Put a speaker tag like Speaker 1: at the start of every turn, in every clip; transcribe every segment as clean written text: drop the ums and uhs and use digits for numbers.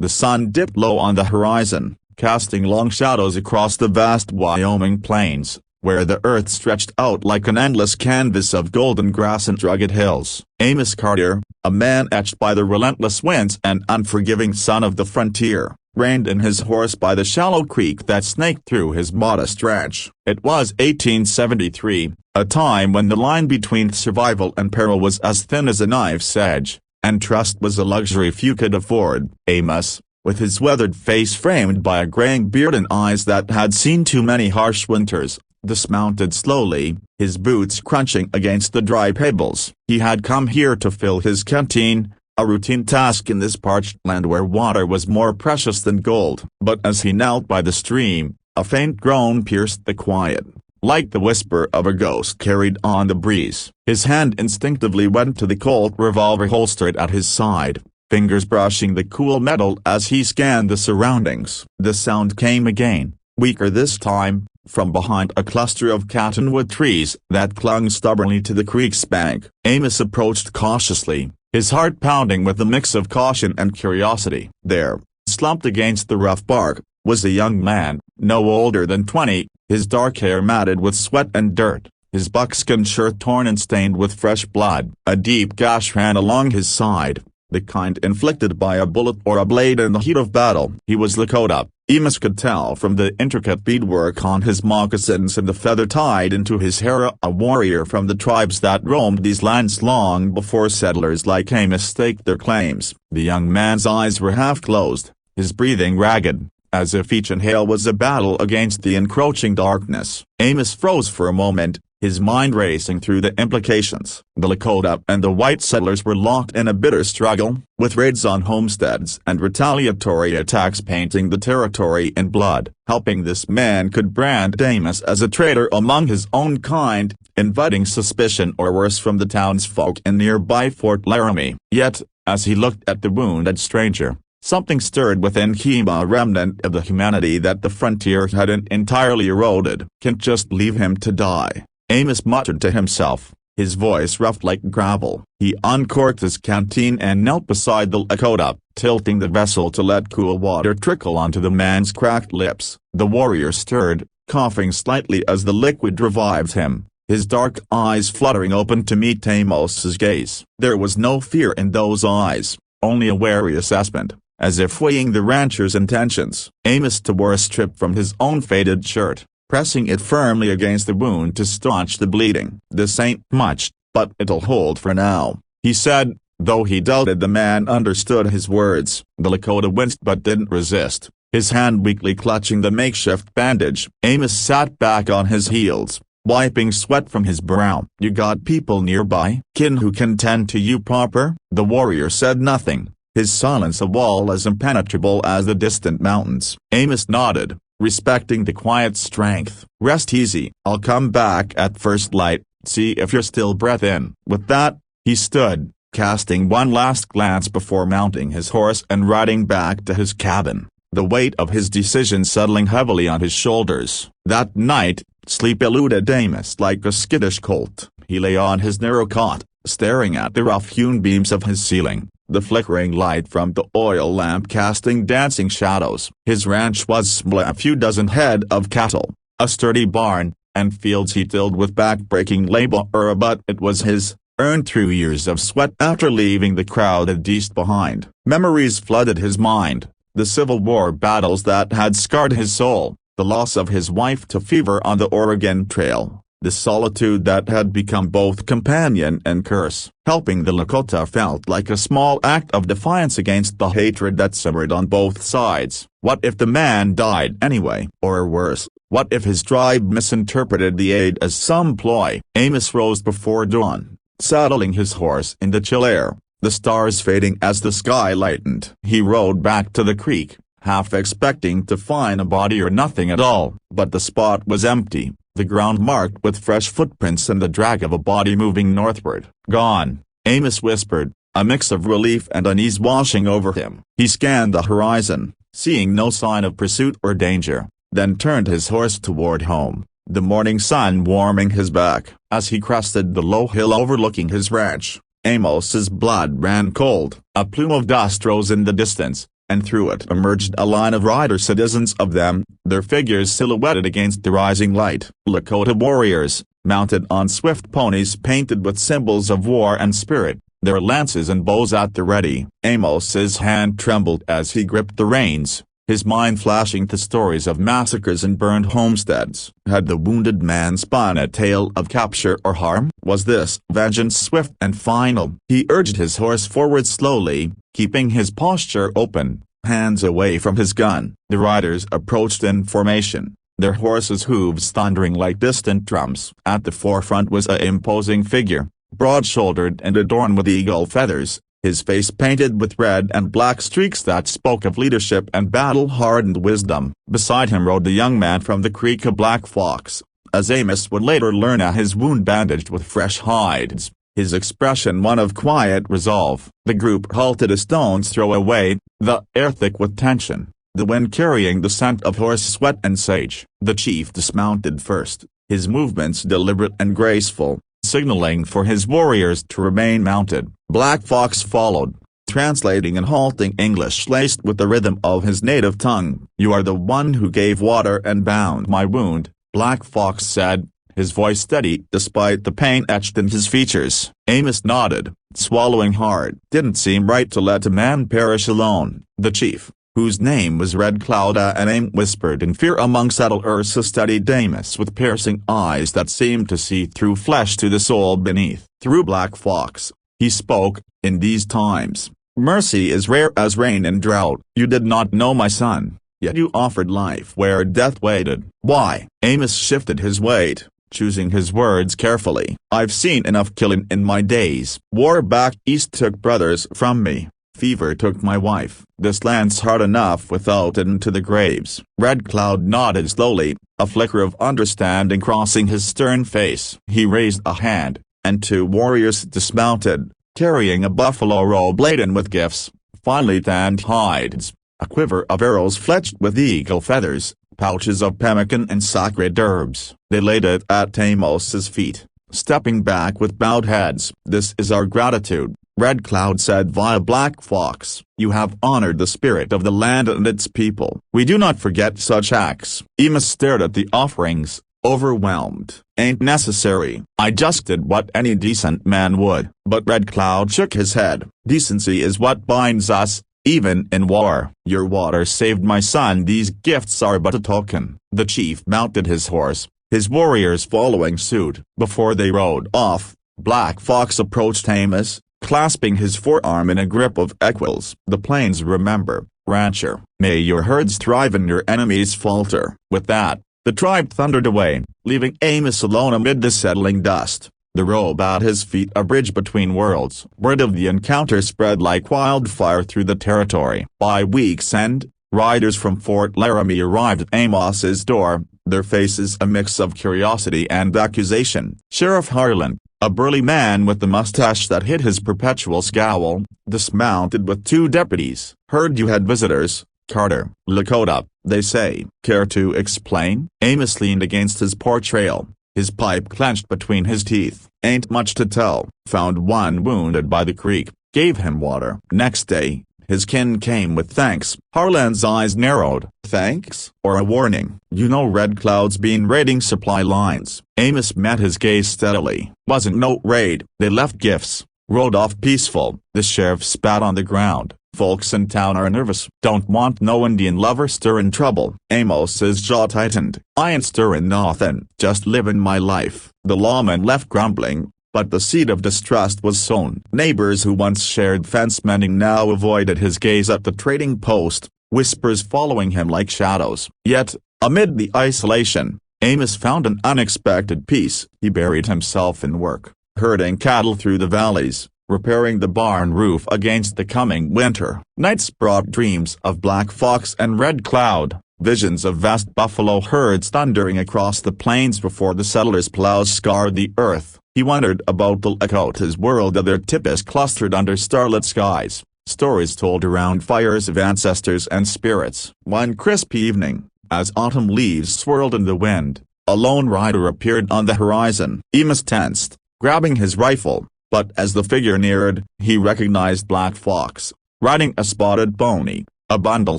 Speaker 1: The sun dipped low on the horizon, casting long shadows across the vast Wyoming plains, where the earth stretched out like an endless canvas of golden grass and rugged hills. Amos Carter, a man etched by the relentless winds and unforgiving sun of the frontier, reined in his horse by the shallow creek that snaked through his modest ranch. It was 1873, a time when the line between survival and peril was as thin as a knife's edge, and trust was a luxury few could afford. Amos, with his weathered face framed by a graying beard and eyes that had seen too many harsh winters, dismounted slowly, his boots crunching against the dry pebbles. He had come here to fill his canteen, a routine task in this parched land where water was more precious than gold. But as he knelt by the stream, a faint groan pierced the quiet, like the whisper of a ghost carried on the breeze. His hand instinctively went to the Colt revolver holstered at his side, fingers brushing the cool metal as he scanned the surroundings. The sound came again, weaker this time, from behind a cluster of cottonwood trees that clung stubbornly to the creek's bank. Amos approached cautiously, his heart pounding with a mix of caution and curiosity. There, slumped against the rough bark, was a young man, no older than 20, his dark hair matted with sweat and dirt, his buckskin shirt torn and stained with fresh blood. A deep gash ran along his side, the kind inflicted by a bullet or a blade in the heat of battle. He was Lakota, Amos could tell from the intricate beadwork on his moccasins and the feather tied into his hair, a warrior from the tribes that roamed these lands long before settlers like Amos staked their claims. The young man's eyes were half closed, his breathing ragged, as if each inhale was a battle against the encroaching darkness. Amos froze for a moment, his mind racing through the implications. The Lakota and the white settlers were locked in a bitter struggle, with raids on homesteads and retaliatory attacks painting the territory in blood. Helping this man could brand Amos as a traitor among his own kind, inviting suspicion or worse from the townsfolk in nearby Fort Laramie. Yet, as he looked at the wounded stranger, something stirred within him, a remnant of the humanity that the frontier hadn't entirely eroded. "Can't just leave him to die," Amos muttered to himself, his voice rough like gravel. He uncorked his canteen and knelt beside the Lakota, tilting the vessel to let cool water trickle onto the man's cracked lips. The warrior stirred, coughing slightly as the liquid revived him, his dark eyes fluttering open to meet Amos's gaze. There was no fear in those eyes, only a wary assessment, as if weighing the rancher's intentions. Amos tore a strip from his own faded shirt, pressing it firmly against the wound to staunch the bleeding. "This ain't much, but it'll hold for now," he said, though he doubted the man understood his words. The Lakota winced but didn't resist, his hand weakly clutching the makeshift bandage. Amos sat back on his heels, wiping sweat from his brow. "You got people nearby, kin who can tend to you proper?" The warrior said nothing, his silence a wall as impenetrable as the distant mountains. Amos nodded, respecting the quiet strength. "Rest easy, I'll come back at first light, see if you're still breathing." With that, he stood, casting one last glance before mounting his horse and riding back to his cabin, the weight of his decision settling heavily on his shoulders. That night, sleep eluded Amos like a skittish colt. He lay on his narrow cot, staring at the rough-hewn beams of his ceiling, the flickering light from the oil lamp casting dancing shadows. His ranch was small, a few dozen head of cattle, a sturdy barn, and fields he tilled with back-breaking labor, but it was his, earned through years of sweat after leaving the crowded East behind. Memories flooded his mind, the Civil War battles that had scarred his soul, the loss of his wife to fever on the Oregon Trail, the solitude that had become both companion and curse. Helping the Lakota felt like a small act of defiance against the hatred that simmered on both sides. What if the man died anyway? Or worse, what if his tribe misinterpreted the aid as some ploy? Amos rose before dawn, saddling his horse in the chill air, the stars fading as the sky lightened. He rode back to the creek, half expecting to find a body or nothing at all. But the spot was empty, the ground marked with fresh footprints and the drag of a body moving northward. "Gone," Amos whispered, a mix of relief and unease washing over him. He scanned the horizon, seeing no sign of pursuit or danger, then turned his horse toward home, the morning sun warming his back. As he crested the low hill overlooking his ranch, Amos's blood ran cold. A plume of dust rose in the distance, and through it emerged a line of rider citizens of them, their figures silhouetted against the rising light. Lakota warriors, mounted on swift ponies painted with symbols of war and spirit, their lances and bows at the ready. Amos's hand trembled as he gripped the reins, his mind flashing to stories of massacres and burned homesteads. Had the wounded man spun a tale of capture or harm? Was this vengeance swift and final? He urged his horse forward slowly, keeping his posture open, hands away from his gun. The riders approached in formation, their horses' hooves thundering like distant drums. At the forefront was an imposing figure, broad-shouldered and adorned with eagle feathers, his face painted with red and black streaks that spoke of leadership and battle-hardened wisdom. Beside him rode the young man from the creek, a black fox, as Amos would later learn, his wound bandaged with fresh hides, his expression one of quiet resolve. The group halted a stone's throw away, the air thick with tension, the wind carrying the scent of horse sweat and sage. The chief dismounted first, his movements deliberate and graceful, signaling for his warriors to remain mounted. Black Fox followed, translating in halting English laced with the rhythm of his native tongue. "You are the one who gave water and bound my wound," Black Fox said, his voice steady despite the pain etched in his features. Amos nodded, swallowing hard. Didn't seem right to let a man perish alone. The chief, whose name was Red Cloud, a name whispered in fear among settlers, studied Amos with piercing eyes that seemed to see through flesh to the soul beneath. Through Black Fox, he spoke, "In these times, mercy is rare as rain in drought. You did not know my son, yet you offered life where death waited." Why? Amos shifted his weight, choosing his words carefully. "I've seen enough killing in my days. War back east took brothers from me. Fever took my wife. This land's hard enough without it into the graves." Red Cloud nodded slowly, a flicker of understanding crossing his stern face. He raised a hand, and two warriors dismounted, carrying a buffalo robe laden with gifts, finely tanned hides, a quiver of arrows fletched with eagle feathers, pouches of pemmican and sacred herbs. They laid it at Amos's feet, stepping back with bowed heads. "This is our gratitude," Red Cloud said via Black Fox. "You have honored the spirit of the land and its people. We do not forget such acts." Amos stared at the offerings, overwhelmed. "Ain't necessary. I just did what any decent man would." But Red Cloud shook his head. "Decency is what binds us, even in war. Your water saved my son. These gifts are but a token." The chief mounted his horse, his warriors following suit. Before they rode off, Black Fox approached Amos, clasping his forearm in a grip of equals. "The plains remember, rancher. May your herds thrive and your enemies falter." With that, the tribe thundered away, leaving Amos alone amid the settling dust, the robe at his feet a bridge between worlds. Word of the encounter spread like wildfire through the territory. By week's end, riders from Fort Laramie arrived at Amos's door, their faces a mix of curiosity and accusation. Sheriff Harlan, a burly man with the mustache that hid his perpetual scowl, dismounted with two deputies. "Heard you had visitors, Carter." "Lakota, they say." "Care to explain?" Amos leaned against his portrayal, his pipe clenched between his teeth. "Ain't much to tell. Found one wounded by the creek, gave him water. Next day, his kin came with thanks." Harlan's eyes narrowed. "Thanks? Or a warning?" "You know Red Cloud's been raiding supply lines." Amos met his gaze steadily. "Wasn't no raid. They left gifts, rode off peaceful." The sheriff spat on the ground. "Folks in town are nervous. Don't want no Indian lover stirrin' trouble." Amos's jaw tightened. "I ain't stirrin' nothin', just livin' my life." The lawman left grumbling, but the seed of distrust was sown. Neighbors who once shared fence mending now avoided his gaze at the trading post, whispers following him like shadows. Yet, amid the isolation, Amos found an unexpected peace. He buried himself in work, herding cattle through the valleys, repairing the barn roof against the coming winter. Nights brought dreams of Black Fox and Red Cloud, visions of vast buffalo herds thundering across the plains before the settlers' plows scarred the earth. He wondered about the Lakota's world, their tipis clustered under starlit skies, stories told around fires of ancestors and spirits. One crisp evening, as autumn leaves swirled in the wind, a lone rider appeared on the horizon. Amos tensed, grabbing his rifle, but as the figure neared, he recognized Black Fox, riding a spotted pony, a bundle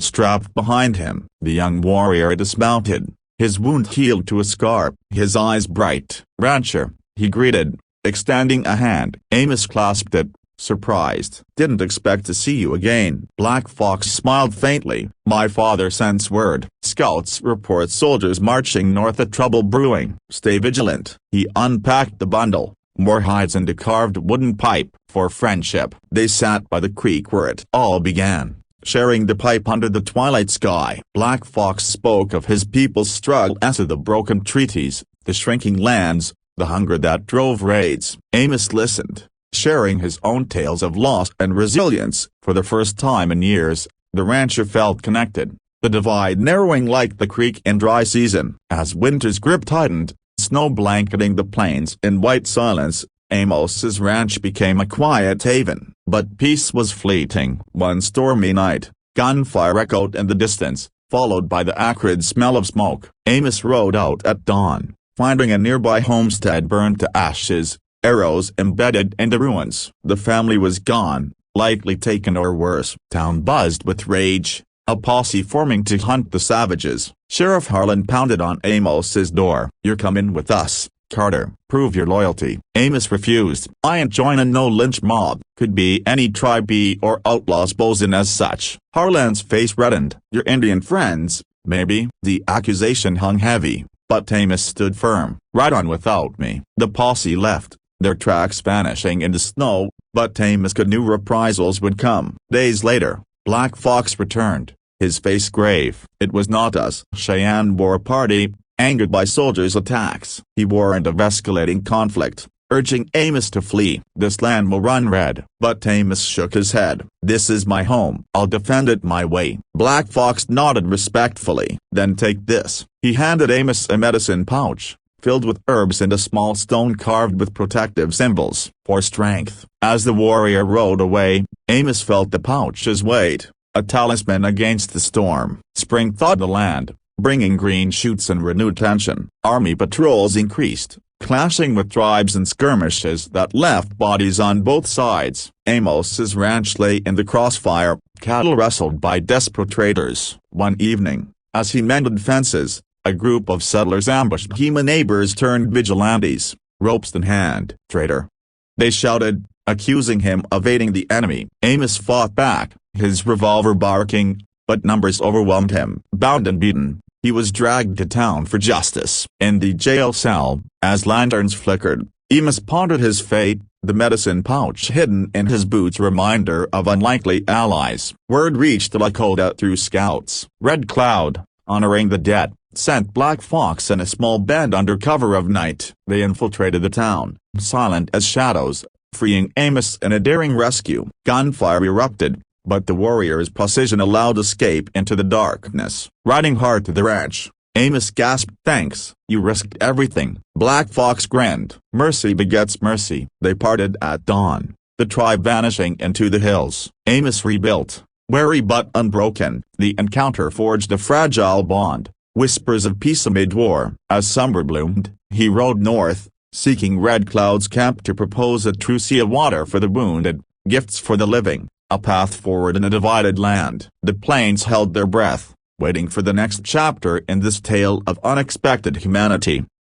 Speaker 1: strapped behind him. The young warrior dismounted, his wound healed to a scar, his eyes bright. "Rancher," he greeted, extending a hand. Amos clasped it, surprised. "Didn't expect to see you again." Black Fox smiled faintly. "My father sends word. Scouts report soldiers marching north, a trouble brewing. Stay vigilant." He unpacked the bundle, more hides and a carved wooden pipe. For friendship. They sat by the creek where it all began, sharing the pipe under the twilight sky. Black Fox spoke of his people's struggle through the broken treaties, the shrinking lands, the hunger that drove raids. Amos listened, sharing his own tales of loss and resilience. For the first time in years, the rancher felt connected, the divide narrowing like the creek in dry season. As winter's grip tightened, snow blanketing the plains in white silence, Amos's ranch became a quiet haven. But peace was fleeting. One stormy night, gunfire echoed in the distance, followed by the acrid smell of smoke. Amos rode out at dawn, finding a nearby homestead burned to ashes, arrows embedded in the ruins. The family was gone, likely taken or worse. Town buzzed with rage, a posse forming to hunt the savages. Sheriff Harlan pounded on Amos's door. "You're coming with us, Carter. Prove your loyalty." Amos refused. "I ain't joining no lynch mob." Could be any tribe or outlaws posing as such. Harlan's face reddened. "Your Indian friends, maybe." The accusation hung heavy, but Amos stood firm. "Ride on without me." The posse left, their tracks vanishing in the snow, but Amos could knew reprisals would come. Days later, Black Fox returned, his face grave. "It was not us." Cheyenne War Party, angered by soldiers' attacks. He warned of escalating conflict, urging Amos to flee. "This land will run red." But Amos shook his head. "This is my home. I'll defend it my way." Black Fox nodded respectfully. "Then take this." He handed Amos a medicine pouch, filled with herbs and a small stone carved with protective symbols, for strength. As the warrior rode away, Amos felt the pouch's weight, a talisman against the storm. Spring thawed the land, bringing green shoots and renewed tension. Army patrols increased, clashing with tribes and skirmishes that left bodies on both sides. Amos's ranch lay in the crossfire, cattle wrestled by desperate traders. One evening, as he mended fences, a group of settlers ambushed him. Neighbors turned vigilantes, ropes in hand. "Traitor!" they shouted, accusing him of aiding the enemy. Amos fought back, his revolver barking, but numbers overwhelmed him. Bound and beaten, he was dragged to town for justice. In the jail cell, as lanterns flickered, Amos pondered his fate, the medicine pouch hidden in his boots reminder of unlikely allies. Word reached Lakota through scouts. Red Cloud, honoring the dead, sent Black Fox and a small band under cover of night. They infiltrated the town, silent as shadows, freeing Amos in a daring rescue. Gunfire erupted, but the warrior's precision allowed escape into the darkness. Riding hard to the ranch, Amos gasped, "Thanks, you risked everything." Black Fox grinned. "Mercy begets mercy." They parted at dawn, the tribe vanishing into the hills. Amos rebuilt, wary but unbroken. The encounter forged a fragile bond, whispers of peace amid war. As summer bloomed, he rode north, seeking Red Cloud's camp to propose a truce, of water for the wounded, gifts for the living, a path forward in a divided land. The plains held their breath, waiting for the next chapter in this tale of unexpected humanity.